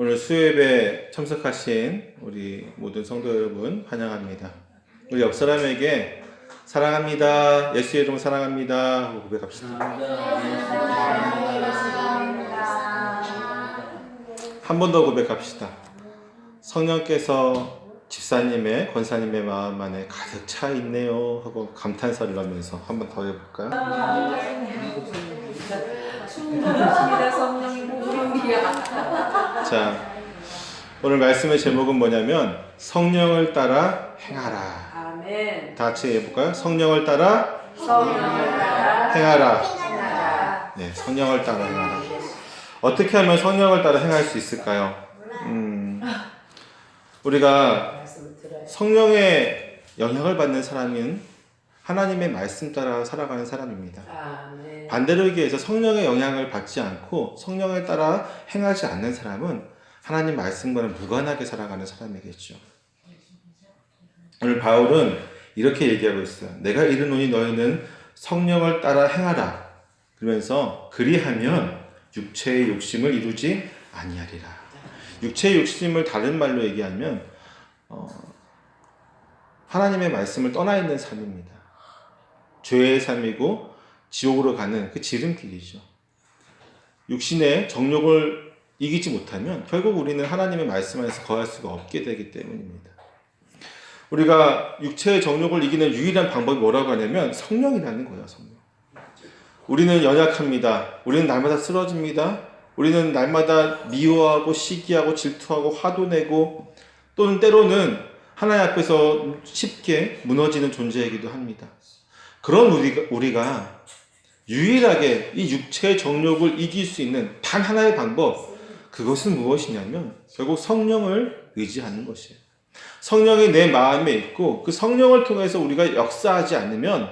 오늘 수요예배 참석하신 우리 모든 성도 여러분 환영합니다. 우리 옆 사람에게 사랑합니다. 예수의 이름 사랑합니다 하고 고백합시다. 한 번 더 고백합시다. 성령께서 집사님의 권사님의 마음 안에 가득 차 있네요 하고 감탄사를 하면서 한 번 더 해볼까요? 충분하십니다. 성령이 모습이야. 자, 오늘 말씀의 제목은 뭐냐면 성령을 따라 행하라. 아멘. 다 같이 해볼까요? 성령을 따라 행하라. 네, 성령을 따라 행하라. 어떻게 하면 성령을 따라 행할 수 있을까요? 우리가 성령의 영향을 받는 사람은 하나님의 말씀 따라 살아가는 사람입니다. 아멘. 반대로 얘기해서 성령의 영향을 받지 않고 성령을 따라 행하지 않는 사람은 하나님 말씀과는 무관하게 살아가는 사람이겠죠. 오늘 바울은 이렇게 얘기하고 있어요. 내가 이르노니 너희는 성령을 따라 행하라. 그러면서 그리하면 육체의 욕심을 이루지 아니하리라. 육체의 욕심을 다른 말로 얘기하면 하나님의 말씀을 떠나 있는 삶입니다. 죄의 삶이고 지옥으로 가는 그 지름길이죠. 육신의 정욕을 이기지 못하면 결국 우리는 하나님의 말씀 안에서 거할 수가 없게 되기 때문입니다. 우리가 육체의 정욕을 이기는 유일한 방법이 뭐라고 하냐면 성령이라는 거예요. 성령. 우리는 연약합니다. 우리는 날마다 쓰러집니다. 우리는 날마다 미워하고 시기하고 질투하고 화도 내고 또는 때로는 하나님 앞에서 쉽게 무너지는 존재이기도 합니다. 그런 우리가 유일하게 이 육체의 정욕을 이길 수 있는 단 하나의 방법, 그것은 무엇이냐면 결국 성령을 의지하는 것이에요. 성령이 내 마음에 있고 그 성령을 통해서 우리가 역사하지 않으면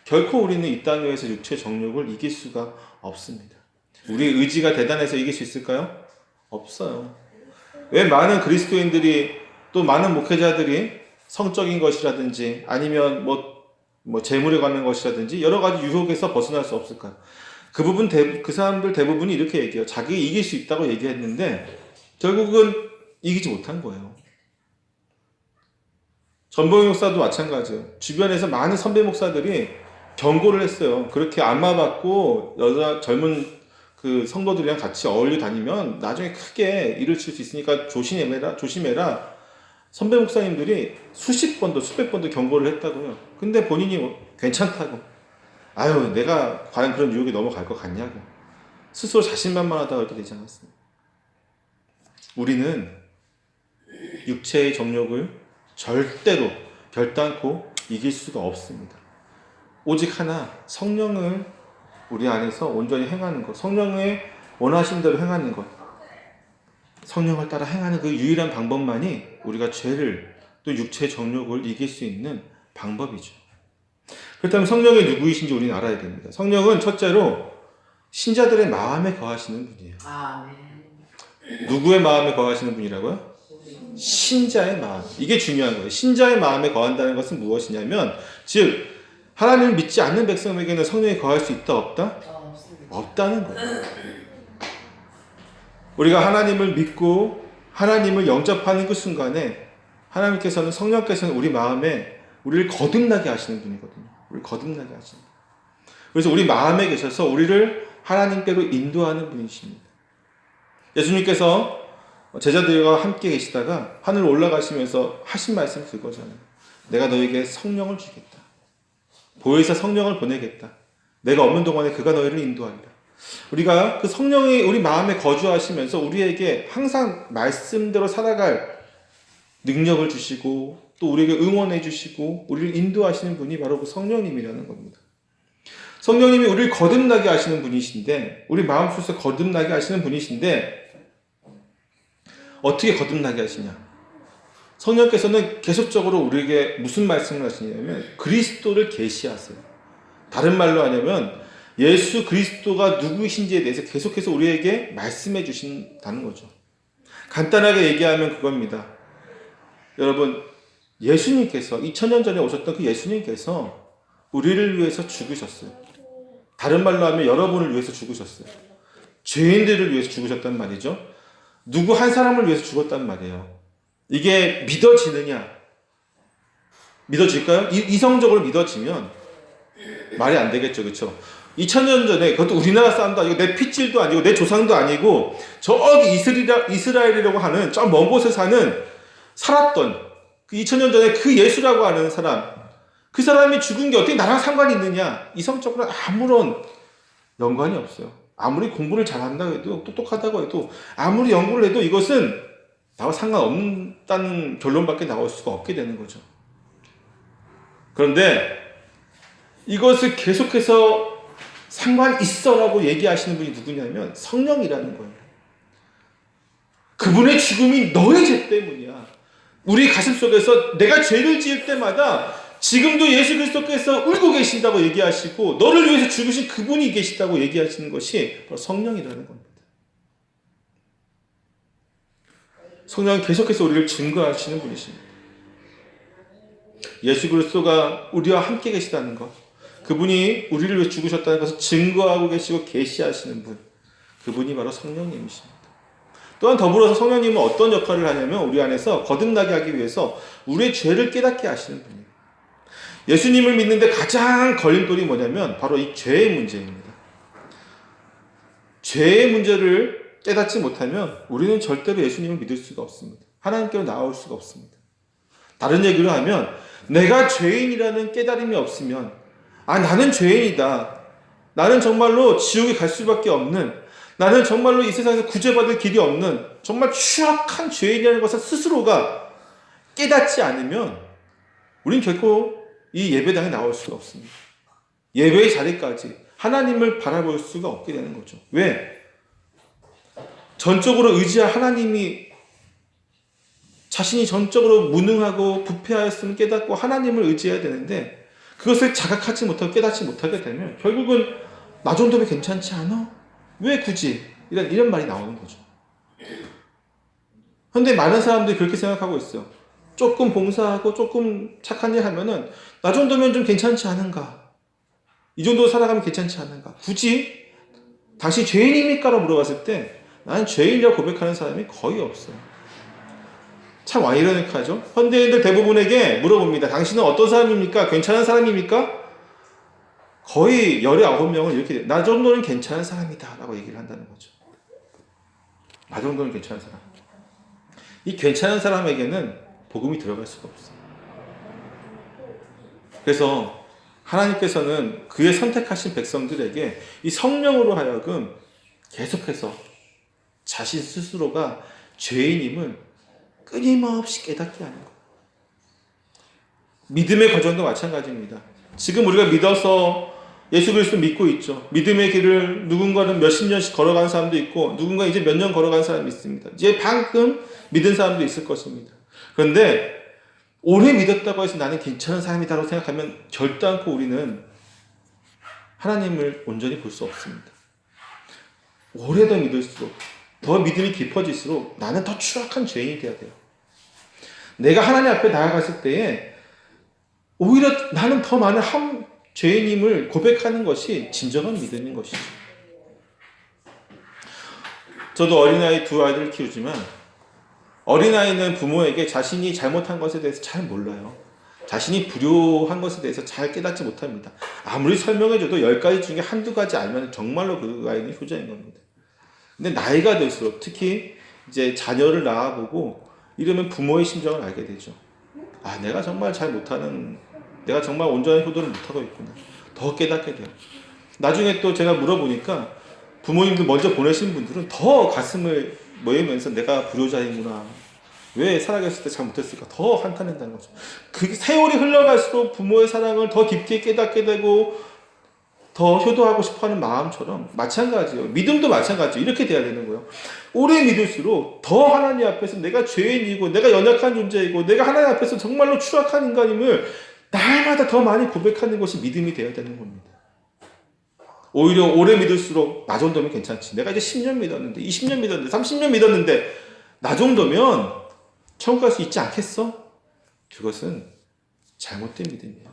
결코 우리는 이 땅 위에서 육체의 정욕을 이길 수가 없습니다. 우리의 의지가 대단해서 이길 수 있을까요? 없어요. 왜 많은 그리스도인들이 또 많은 목회자들이 성적인 것이라든지 아니면 재물에 관한 것이라든지 여러 가지 유혹에서 벗어날 수 없을까요? 그 사람들 대부분이 이렇게 얘기해요. 자기 이길 수 있다고 얘기했는데 결국은 이기지 못한 거예요. 전봉희 목사도 마찬가지예요. 주변에서 많은 선배 목사들이 경고를 했어요. 그렇게 안마받고 젊은 그 성도들이랑 같이 어울려 다니면 나중에 크게 일을 칠 수 있으니까 조심해라. 선배 목사님들이 수십 번도 수백 번도 경고를 했다고요. 근데 본인이 괜찮다고. 아유, 내가 과연 그런 유혹에 넘어갈 것 같냐고. 스스로 자신만만하다고 이렇게 되지 않았습니다. 우리는 육체의 정욕을 절대로 결단코 이길 수가 없습니다. 오직 하나, 성령을 우리 안에서 온전히 행하는 것, 성령의 원하신 대로 행하는 것, 성령을 따라 행하는 그 유일한 방법만이 우리가 죄를 또 육체의 정욕을 이길 수 있는 방법이죠. 그렇다면 성령이 누구이신지 우리는 알아야 됩니다. 성령은 첫째로 신자들의 마음에 거하시는 분이에요. 아멘. 누구의 마음에 거하시는 분이라고요? 신자의 마음. 이게 중요한 거예요. 신자의 마음에 거한다는 것은 무엇이냐면 즉 하나님을 믿지 않는 백성에게는 성령이 거할 수 있다 없다? 없다는 거예요. 우리가 하나님을 믿고 하나님을 영접하는 그 순간에 하나님께서는 성령께서는 우리 마음에 우리를 거듭나게 하시는 분이거든요. 우리를 거듭나게 하시는 분. 그래서 우리 마음에 계셔서 우리를 하나님께로 인도하는 분이십니다. 예수님께서 제자들과 함께 계시다가 하늘 올라가시면서 하신 말씀이 그거잖아요. 내가 너에게 성령을 주겠다. 보혜사 성령을 보내겠다. 내가 없는 동안에 그가 너희를 인도하리라. 우리가 그 성령이 우리 마음에 거주하시면서 우리에게 항상 말씀대로 살아갈 능력을 주시고 또 우리에게 응원해 주시고 우리를 인도하시는 분이 바로 그 성령님이라는 겁니다. 성령님이 우리를 거듭나게 하시는 분이신데 우리 마음속에서 거듭나게 하시는 분이신데 어떻게 거듭나게 하시냐? 성령께서는 계속적으로 우리에게 무슨 말씀을 하시냐면 그리스도를 계시하세요. 다른 말로 하냐면 예수 그리스도가 누구이신지에 대해서 계속해서 우리에게 말씀해 주신다는 거죠. 간단하게 얘기하면 그겁니다. 여러분, 예수님께서 2000년 전에 오셨던 그 예수님께서 우리를 위해서 죽으셨어요. 다른 말로 하면 여러분을 위해서 죽으셨어요. 죄인들을 위해서 죽으셨단 말이죠. 누구 한 사람을 위해서 죽었단 말이에요. 이게 믿어지느냐? 믿어질까요? 이성적으로 믿어지면 말이 안 되겠죠. 그렇죠? 2000년 전에, 그것도 우리나라 사람도 아니고 내 핏줄도 아니고 내 조상도 아니고 저기 이스라엘이라고 하는 저 먼 곳에 사는 살았던 그 2000년 전에 그 예수라고 하는 사람, 그 사람이 죽은 게 어떻게 나랑 상관이 있느냐? 이성적으로 아무런 연관이 없어요. 아무리 공부를 잘한다고 해도, 똑똑하다고 해도, 아무리 연구를 해도 이것은 나와 상관없다는 결론밖에 나올 수가 없게 되는 거죠. 그런데 이것을 계속해서 상관 있어라고 얘기하시는 분이 누구냐면 성령이라는 거예요. 그분의 죽음이 너의 죄 때문이야. 우리 가슴 속에서 내가 죄를 지을 때마다 지금도 예수 그리스도께서 울고 계신다고 얘기하시고 너를 위해서 죽으신 그분이 계시다고 얘기하시는 것이 바로 성령이라는 겁니다. 성령은 계속해서 우리를 증거하시는 분이십니다. 예수 그리스도가 우리와 함께 계시다는 것, 그분이 우리를 위해 죽으셨다는 것을 증거하고 계시고 계시하시는 분, 그분이 바로 성령님이십니다. 또한 더불어서 성령님은 어떤 역할을 하냐면 우리 안에서 거듭나게 하기 위해서 우리의 죄를 깨닫게 하시는 분이에요. 예수님을 믿는데 가장 걸림돌이 뭐냐면 바로 이 죄의 문제입니다. 죄의 문제를 깨닫지 못하면 우리는 절대로 예수님을 믿을 수가 없습니다. 하나님께로 나올 수가 없습니다. 다른 얘기로 하면 내가 죄인이라는 깨달음이 없으면 나는 죄인이다. 나는 정말로 지옥에 갈 수밖에 없는, 나는 정말로 이 세상에서 구제받을 길이 없는 정말 추악한 죄인이라는 것을 스스로가 깨닫지 않으면 우린 결코 이 예배당에 나올 수가 없습니다. 예배의 자리까지 하나님을 바라볼 수가 없게 되는 거죠. 왜? 전적으로 의지할 하나님이 자신이 전적으로 무능하고 부패하였음을 깨닫고 하나님을 의지해야 되는데 그것을 자각하지 못하고 깨닫지 못하게 되면 결국은 나 정도면 괜찮지 않아? 왜 굳이? 이런 말이 나오는 거죠. 그런데 많은 사람들이 그렇게 생각하고 있어요. 조금 봉사하고 조금 착한 일 하면은 나 정도면 좀 괜찮지 않은가? 이 정도 살아가면 괜찮지 않은가? 굳이? 당신 죄인입니까? 라고 물어봤을 때 나는 죄인이라고 고백하는 사람이 거의 없어요. 참 아이러니하죠? 현대인들 대부분에게 물어봅니다. 당신은 어떤 사람입니까? 괜찮은 사람입니까? 거의 19명은 이렇게 나 정도는 괜찮은 사람이다 라고 얘기를 한다는 거죠. 나 정도는 괜찮은 사람. 이 괜찮은 사람에게는 복음이 들어갈 수가 없어요. 그래서 하나님께서는 그의 선택하신 백성들에게 이 성령으로 하여금 계속해서 자신 스스로가 죄인임을 끊임없이 깨닫게 하는 거예요. 믿음의 과정도 마찬가지입니다. 지금 우리가 믿어서 예수 그리스도 믿고 있죠. 믿음의 길을 누군가는 몇십 년씩 걸어간 사람도 있고 누군가 이제 몇 년 걸어간 사람이 있습니다. 이제 방금 믿은 사람도 있을 것입니다. 그런데 오래 믿었다고 해서 나는 괜찮은 사람이다라고 생각하면 결단코 우리는 하나님을 온전히 볼 수 없습니다. 오래 더 믿을수록 더 믿음이 깊어질수록 나는 더 추악한 죄인이 되어야 돼요. 내가 하나님 앞에 나아갔을 때에 오히려 나는 더 많은 죄인임을 고백하는 것이 진정한 믿음인 것이죠. 저도 어린아이 두 아이들을 키우지만 어린아이는 부모에게 자신이 잘못한 것에 대해서 잘 몰라요. 자신이 불효한 것에 대해서 잘 깨닫지 못합니다. 아무리 설명해줘도 10가지 중에 한두 가지 알면 정말로 그 아이는 효자인 겁니다. 근데 나이가 들수록 특히 이제 자녀를 낳아보고 이러면 부모의 심정을 알게 되죠. 내가 정말 잘 못하는, 내가 정말 온전한 효도를 못하고 있구나. 더 깨닫게 돼요. 나중에 또 제가 물어보니까 부모님들 먼저 보내신 분들은 더 가슴을 모이면서 내가 불효자이구나. 왜 살아계실 때 잘 못했을까? 더 한탄한다는 거죠. 그 세월이 흘러갈수록 부모의 사랑을 더 깊게 깨닫게 되고 더 효도하고 싶어하는 마음처럼 마찬가지예요. 믿음도 마찬가지예요. 이렇게 돼야 되는 거예요. 오래 믿을수록 더 하나님 앞에서 내가 죄인이고 내가 연약한 존재이고 내가 하나님 앞에서 정말로 추악한 인간임을 날마다 더 많이 고백하는 것이 믿음이 되어야 되는 겁니다. 오히려 오래 믿을수록 나 정도면 괜찮지. 내가 이제 10년 믿었는데 20년 믿었는데 30년 믿었는데 나 정도면 천국 갈 수 있지 않겠어? 그것은 잘못된 믿음이에요.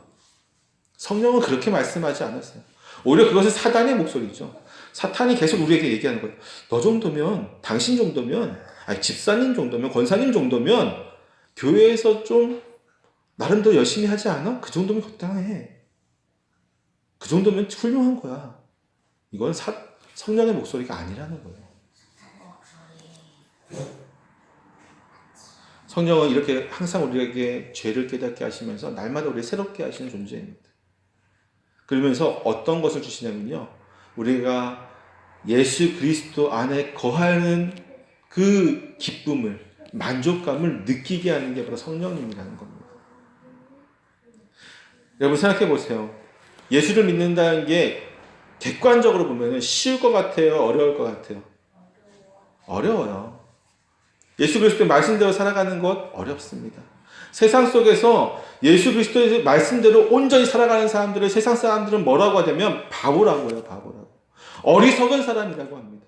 성령은 그렇게 말씀하지 않았어요. 오히려 그것은 사단의 목소리죠. 사탄이 계속 우리에게 얘기하는 거예요. 너 정도면, 당신 정도면 아니, 집사님 정도면, 권사님 정도면 교회에서 좀 나름대로 열심히 하지 않아? 그 정도면 적당해. 그 정도면 훌륭한 거야. 이건 성령의 목소리가 아니라는 거예요. 성령은 이렇게 항상 우리에게 죄를 깨닫게 하시면서 날마다 우리를 새롭게 하시는 존재입니다. 그러면서 어떤 것을 주시냐면요, 우리가 예수 그리스도 안에 거하는 그 기쁨을, 만족감을 느끼게 하는 게 바로 성령님이라는 겁니다. 여러분 생각해 보세요. 예수를 믿는다는 게 객관적으로 보면 쉬울 것 같아요? 어려울 것 같아요? 어려워요. 예수 그리스도의 말씀대로 살아가는 것 어렵습니다. 세상 속에서 예수 그리스도의 말씀대로 온전히 살아가는 사람들을 세상 사람들은 뭐라고 하냐면 바보라고 해요. 바보라고. 어리석은 사람이라고 합니다.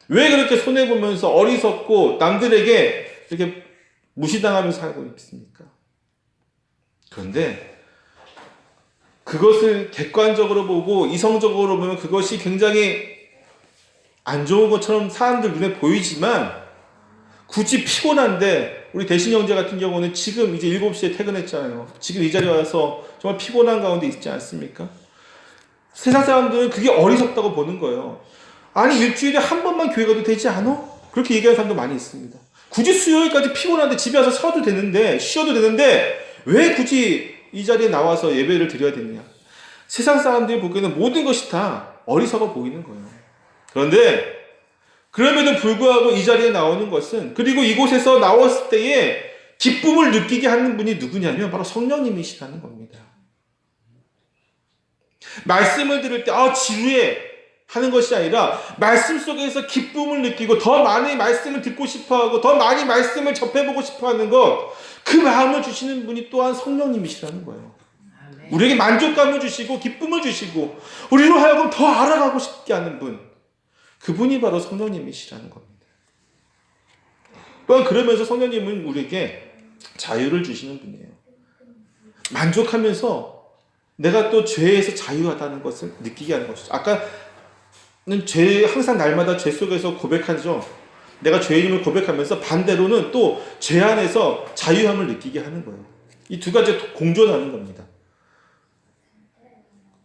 왜 그렇게 손해보면서 어리석고 남들에게 이렇게 무시당하면서 살고 있습니까? 그런데 그것을 객관적으로 보고 이성적으로 보면 그것이 굉장히 안 좋은 것처럼 사람들 눈에 보이지만, 굳이 피곤한데 우리 대신 형제 같은 경우는 지금 이제 7시에 퇴근했잖아요. 지금 이 자리에 와서 정말 피곤한 가운데 있지 않습니까? 세상 사람들은 그게 어리석다고 보는 거예요. 아니, 일주일에 한 번만 교회 가도 되지 않아? 그렇게 얘기하는 사람도 많이 있습니다. 굳이 수요일까지 피곤한데 집에 와서 쉬어도 되는데 왜 굳이 이 자리에 나와서 예배를 드려야 되느냐? 세상 사람들이 보기에는 모든 것이 다 어리석어 보이는 거예요. 그런데 그럼에도 불구하고 이 자리에 나오는 것은, 그리고 이곳에서 나왔을 때에 기쁨을 느끼게 하는 분이 누구냐면 바로 성령님이시라는 겁니다. 말씀을 들을 때 지루해 하는 것이 아니라 말씀 속에서 기쁨을 느끼고 더 많이 말씀을 듣고 싶어하고 더 많이 말씀을 접해보고 싶어하는 것, 그 마음을 주시는 분이 또한 성령님이시라는 거예요. 우리에게 만족감을 주시고 기쁨을 주시고 우리로 하여금 더 알아가고 싶게 하는 분, 그분이 바로 성령님이시라는 겁니다. 또한 그러면서 성령님은 우리에게 자유를 주시는 분이에요. 만족하면서 내가 또 죄에서 자유하다는 것을 느끼게 하는 것이죠. 아까는 항상 날마다 죄 속에서 고백하죠. 내가 죄인임을 고백하면서 반대로는 또 죄 안에서 자유함을 느끼게 하는 거예요. 이 두 가지 공존하는 겁니다.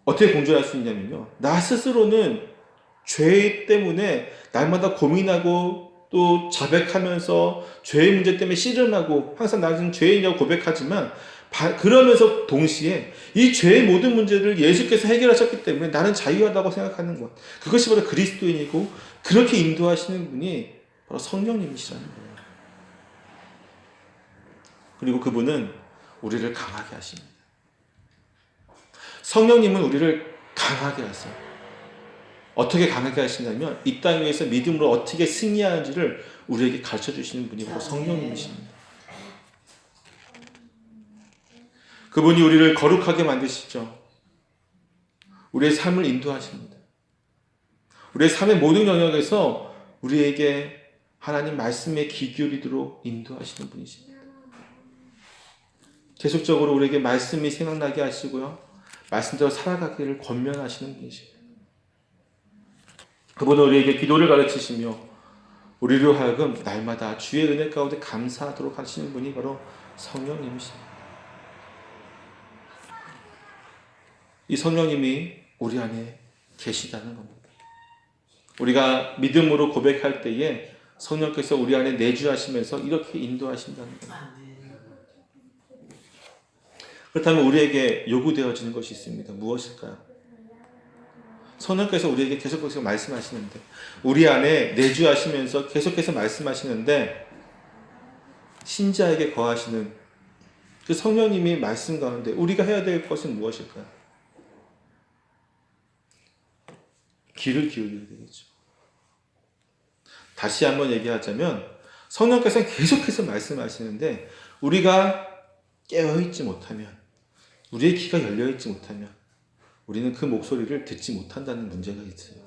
어떻게 공존할 수 있냐면요, 나 스스로는 죄 때문에 날마다 고민하고 또 자백하면서 죄의 문제 때문에 씨름하고 항상 나는 죄인이라고 고백하지만, 그러면서 동시에 이 죄의 모든 문제를 예수께서 해결하셨기 때문에 나는 자유하다고 생각하는 것, 그것이 바로 그리스도인이고 그렇게 인도하시는 분이 바로 성령님이시라는 거예요. 그리고 그분은 우리를 강하게 하십니다. 성령님은 우리를 강하게 하세요. 어떻게 강하게 하시냐면 이 땅 위에서 믿음으로 어떻게 승리하는지를 우리에게 가르쳐 주시는 분이 바로 성령님이십니다. 그분이 우리를 거룩하게 만드시죠. 우리의 삶을 인도하십니다. 우리의 삶의 모든 영역에서 우리에게 하나님 말씀에 귀 기울이도록 인도하시는 분이십니다. 계속적으로 우리에게 말씀이 생각나게 하시고요, 말씀대로 살아가기를 권면하시는 분이십니다. 그분은 우리에게 기도를 가르치시며 우리로 하여금 날마다 주의 은혜 가운데 감사하도록 하시는 분이 바로 성령님이십니다. 이 성령님이 우리 안에 계시다는 겁니다. 우리가 믿음으로 고백할 때에 성령께서 우리 안에 내주하시면서 이렇게 인도하신다는 겁니다. 그렇다면 우리에게 요구되어지는 것이 있습니다. 무엇일까요? 성령께서 우리에게 계속해서 말씀하시는데, 우리 안에 내주하시면서 계속해서 말씀하시는데, 신자에게 거하시는 그 성령님의 말씀 가운데 우리가 해야 될 것은 무엇일까요? 귀를 기울여야 되겠죠. 다시 한번 얘기하자면 성령께서는 계속해서 말씀하시는데 우리가 깨어있지 못하면, 우리의 귀가 열려있지 못하면 우리는 그 목소리를 듣지 못한다는 문제가 있어요.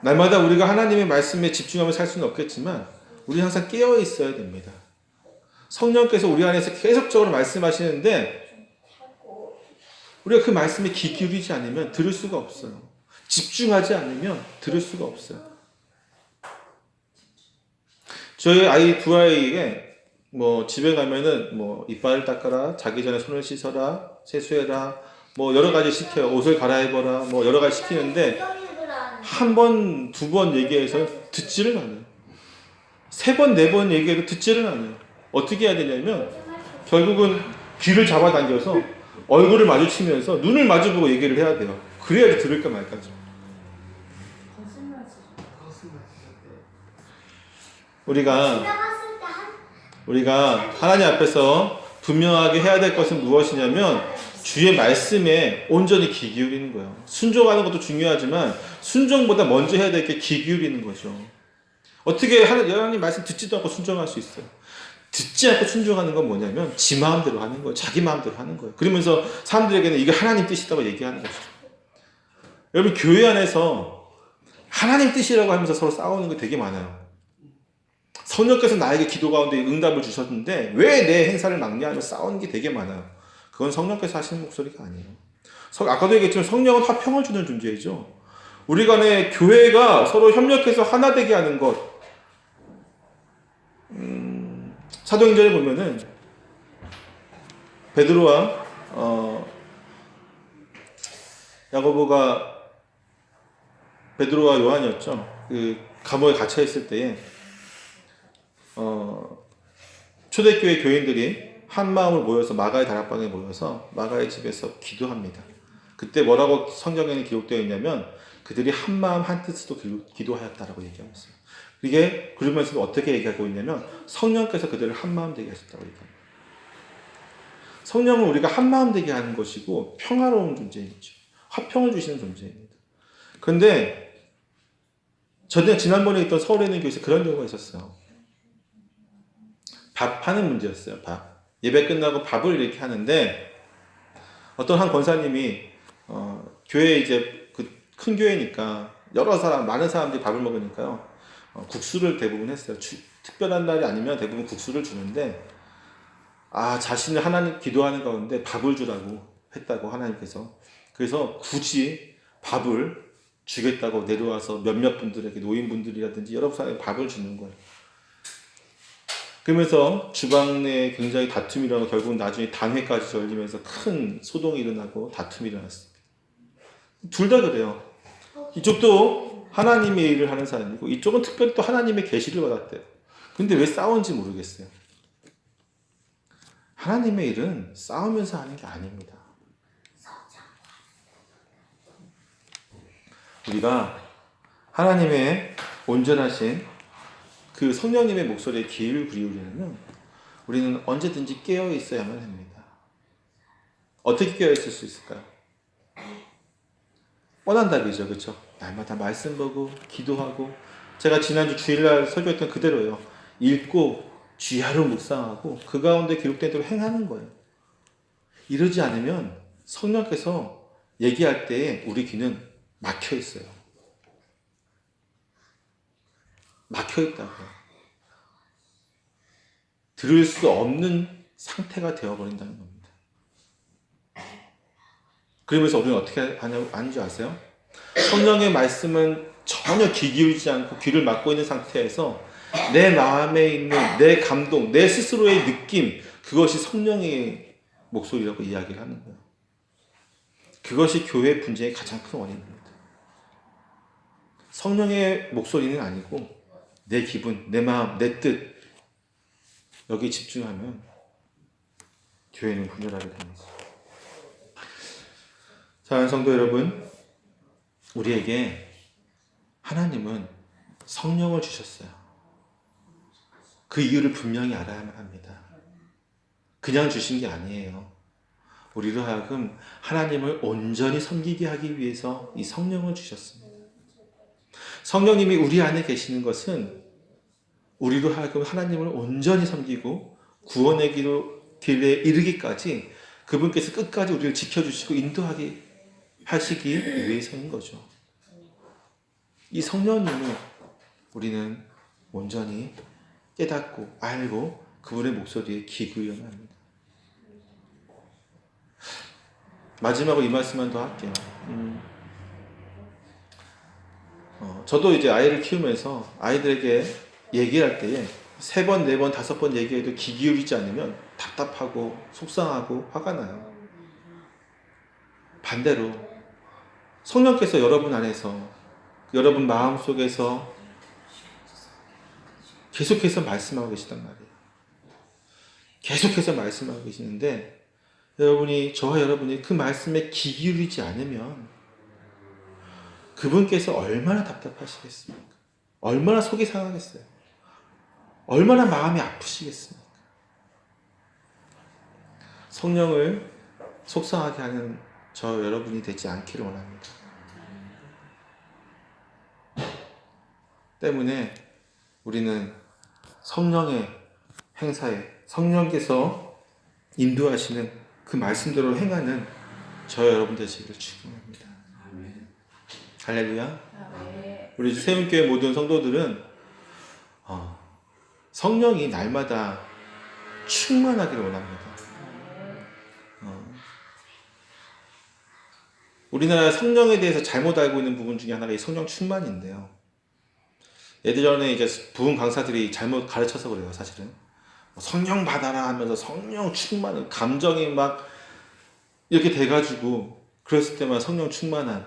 날마다 우리가 하나님의 말씀에 집중하며 살 수는 없겠지만 우리는 항상 깨어 있어야 됩니다. 성령께서 우리 안에서 계속적으로 말씀하시는데 우리가 그 말씀에 귀 기울이지 않으면 들을 수가 없어요. 집중하지 않으면 들을 수가 없어요. 저희 아이 두 아이에게 뭐 집에 가면은 뭐 이빨을 닦아라, 자기 전에 손을 씻어라, 세수해라, 뭐 여러 가지 시켜요. 옷을 갈아입어라, 뭐 여러 가지 시키는데 한 번, 두 번 얘기해서 듣지를 않아요. 세 번, 네 번 얘기해도 듣지를 않아요. 어떻게 해야 되냐면 결국은 귀를 잡아당겨서 얼굴을 마주치면서 눈을 마주보고 얘기를 해야 돼요. 그래야지 들을까 말까죠. 우리가 하나님 앞에서 분명하게 해야 될 것은 무엇이냐면 주의 말씀에 온전히 귀 기울이는 거예요. 순종하는 것도 중요하지만 순종보다 먼저 해야 될 게 귀 기울이는 거죠. 어떻게 하나님 말씀 듣지도 않고 순종할 수 있어요? 듣지 않고 순종하는 건 뭐냐면 지 마음대로 하는 거예요. 자기 마음대로 하는 거예요. 그러면서 사람들에게는 이게 하나님 뜻이라고 얘기하는 거죠. 여러분 교회 안에서 하나님 뜻이라고 하면서 서로 싸우는 게 되게 많아요. 성령께서 나에게 기도 가운데 응답을 주셨는데 왜 내 행사를 막냐 하며 싸우는 게 되게 많아요. 그건 성령께서 하시는 목소리가 아니에요. 아까도 얘기했지만 성령은 화평을 주는 존재이죠. 우리 간에 교회가 서로 협력해서 하나 되게 하는 것. 사도행전에 보면은 베드로와 야고보가 베드로와 요한이었죠. 그 감옥에 갇혀 있을 때에 초대교회 교인들이 한 마음으로 모여서 마가의 다락방에 모여서 마가의 집에서 기도합니다. 그때 뭐라고 성경에는 기록되어 있냐면 그들이 한 마음 한 뜻으로 기도하였다라고 얘기하고 있어요. 이게 그러면서 어떻게 얘기하고 있냐면 성령께서 그들을 한 마음 되게 하셨다고 얘기합니다. 성령은 우리가 한 마음 되게 하는 것이고 평화로운 존재이죠. 화평을 주시는 존재입니다. 그런데 저는 지난번에 있던 서울에 있는 교회에서 그런 경우가 있었어요. 밥 하는 문제였어요. 밥. 예배 끝나고 밥을 이렇게 하는데 어떤 한 권사님이 교회 이제 그 큰 교회니까 여러 사람 많은 사람들이 밥을 먹으니까요. 국수를 대부분 했어요. 특별한 날이 아니면 대부분 국수를 주는데 자신이 하나님 기도하는 가운데 밥을 주라고 했다고 하나님께서. 그래서 굳이 밥을 주겠다고 내려와서 몇몇 분들에게 노인분들이라든지 여러 사람에게 밥을 주는 거예요. 그러면서 주방 내에 굉장히 다툼이 일어나고 결국 나중에 단회까지 열리면서 큰 소동이 일어나고 다툼이 일어났습니다. 둘 다 그래요. 이쪽도 하나님의 일을 하는 사람이고 이쪽은 특별히 또 하나님의 계시를 받았대요. 근데 왜 싸우는지 모르겠어요. 하나님의 일은 싸우면서 하는 게 아닙니다. 우리가 하나님의 온전하신 그 성령님의 목소리에 귀를 기울이려면 우리는 언제든지 깨어 있어야만 합니다. 어떻게 깨어 있을 수 있을까요? 뻔한 답이죠. 그렇죠? 날마다 말씀 보고 기도하고 제가 지난주 주일날 설교했던 그대로예요. 읽고 주야로 묵상하고 그 가운데 기록된 대로 행하는 거예요. 이러지 않으면 성령께서 얘기할 때에 우리 귀는 막혀 있어요. 막혀 있다고요. 들을 수 없는 상태가 되어버린다는 겁니다. 그러면서 우리는 어떻게 하는 줄 아세요? 성령의 말씀은 전혀 귀 기울이지 않고 귀를 막고 있는 상태에서 내 마음에 있는 내 감동, 내 스스로의 느낌, 그것이 성령의 목소리라고 이야기를 하는 거예요. 그것이 교회 분쟁의 가장 큰 원인입니다. 성령의 목소리는 아니고 내 기분, 내 마음, 내 뜻 여기에 집중하면 교회는 분열하게 됩니다. 사랑하는 성도 여러분, 우리에게 하나님은 성령을 주셨어요. 그 이유를 분명히 알아야만 합니다. 그냥 주신 게 아니에요. 우리로 하여금 하나님을 온전히 섬기게 하기 위해서 이 성령을 주셨습니다. 성령님이 우리 안에 계시는 것은 우리로 하여금 하나님을 온전히 섬기고 구원의 길에 이르기까지 그분께서 끝까지 우리를 지켜주시고 인도하게 하시기 위해서인 거죠. 이 성령님을 우리는 온전히 깨닫고 알고 그분의 목소리에 귀 기울여야 합니다. 마지막으로 이 말씀만 더 할게요. 저도 이제 아이를 키우면서 아이들에게 얘기할 때에 3번, 4번, 5번 얘기해도 귀 기울이지 않으면 답답하고 속상하고 화가 나요. 반대로 성령께서 여러분 안에서 여러분 마음속에서 계속해서 말씀하고 계시단 말이에요. 계속해서 말씀하고 계시는데 저와 여러분이 그 말씀에 귀 기울이지 않으면 그분께서 얼마나 답답하시겠습니까? 얼마나 속이 상하겠어요? 얼마나 마음이 아프시겠습니까? 성령을 속상하게 하는 저 여러분이 되지 않기를 원합니다. 때문에 우리는 성령의 행사에 성령께서 인도하시는 그 말씀대로 행하는 저 여러분 되시기를 축원합니다. 할렐루야. 우리 세운교회 모든 성도들은 성령이 날마다 충만하기를 원합니다. 우리나라 성령에 대해서 잘못 알고 있는 부분 중에 하나가 이 성령 충만인데요. 예전에 이제 부흥 강사들이 잘못 가르쳐서 그래요, 사실은. 성령 받아라 하면서 성령 충만한 감정이 막 이렇게 돼가지고 그랬을 때만 성령 충만한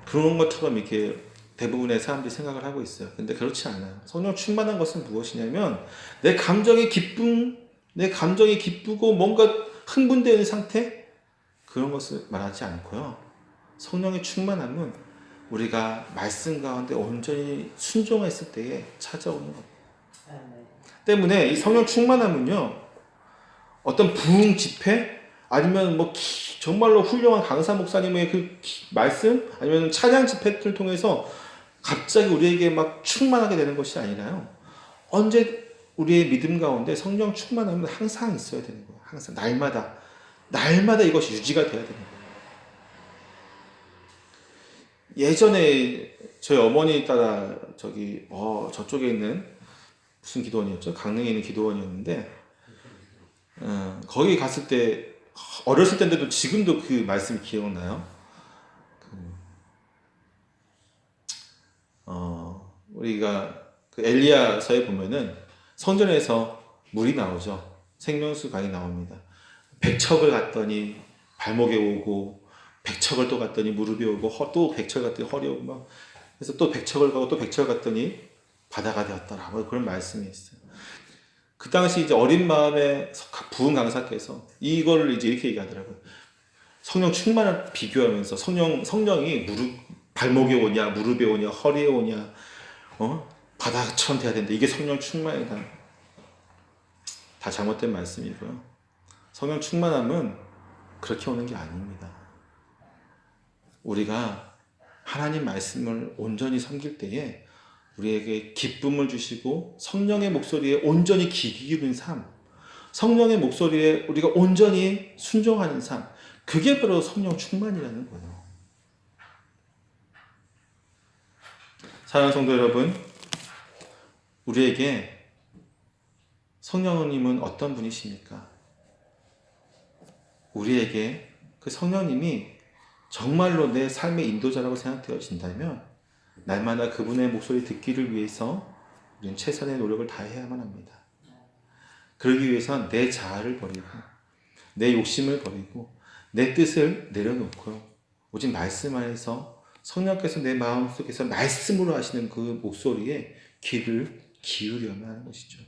그런 것처럼 이렇게 대부분의 사람들이 생각을 하고 있어요. 근데 그렇지 않아요. 성령 충만한 것은 무엇이냐면 내 감정의 기쁨, 내 감정이 기쁘고 뭔가 흥분되는 상태 그런 것을 말하지 않고요. 성령의 충만함은 우리가 말씀 가운데 온전히 순종했을 때에 찾아오는 겁니다. 때문에 이 성령 충만함은요, 어떤 부흥 집회 아니면 뭐 정말로 훌륭한 강사 목사님의 그 말씀 아니면 찬양 집회를 통해서 갑자기 우리에게 막 충만하게 되는 것이 아니라요. 언제 우리의 믿음 가운데 성령 충만함은 항상 있어야 되는 거예요. 항상 날마다 이것이 유지가 돼야 되는 거예요. 예전에 저희 어머니 따라 저쪽에 있는 무슨 기도원이었죠? 강릉에 있는 기도원이었는데 거기 갔을 때 어렸을 때인데도 지금도 그 말씀이 기억나요. 우리가 그 엘리야서에 보면은 성전에서 물이 나오죠. 생명수 강이 나옵니다. 100척을 갔더니 발목에 오고 100척을 또 갔더니 무릎에 오고 또 100척 갔더니 허리에 오고 막 그래서 또 100척을 가고 또 100척을 갔더니 바다가 되었더라. 뭐 그런 말씀이 있어요. 그 당시 이제 어린 마음에 부흥 강사께서 이거를 이제 이렇게 얘기하더라고요. 성령 충만을 비교하면서 성령이 발목에 오냐, 무릎에 오냐, 허리에 오냐, 바다처럼 돼야 된다. 이게 성령 충만이다. 다 잘못된 말씀이고요. 성령 충만함은 그렇게 오는 게 아닙니다. 우리가 하나님 말씀을 온전히 섬길 때에 우리에게 기쁨을 주시고 성령의 목소리에 온전히 귀 기울인 삶, 성령의 목소리에 우리가 온전히 순종하는 삶, 그게 바로 성령 충만이라는 거예요. 사랑하는 성도 여러분, 우리에게 성령님은 어떤 분이십니까? 우리에게 그 성령님이 정말로 내 삶의 인도자라고 생각되어진다면 날마다 그분의 목소리 듣기를 위해서 우리는 최선의 노력을 다해야만 합니다. 그러기 위해선 내 자아를 버리고 내 욕심을 버리고 내 뜻을 내려놓고 오직 말씀 안에서 성령께서 내 마음속에서 말씀으로 하시는 그 목소리에 귀를 기울여야 하는 것이죠.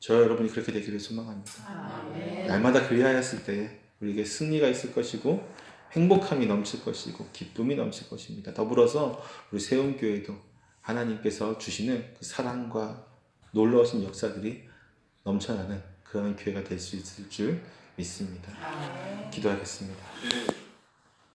저 여러분이 그렇게 되기를 소망합니다. 아멘. 날마다 그리하였을 때 우리에게 승리가 있을 것이고 행복함이 넘칠 것이고 기쁨이 넘칠 것입니다. 더불어서 우리 세움교회도 하나님께서 주시는 그 사랑과 놀라우신 역사들이 넘쳐나는 그런 교회가 될 수 있을 줄 믿습니다. 기도하겠습니다.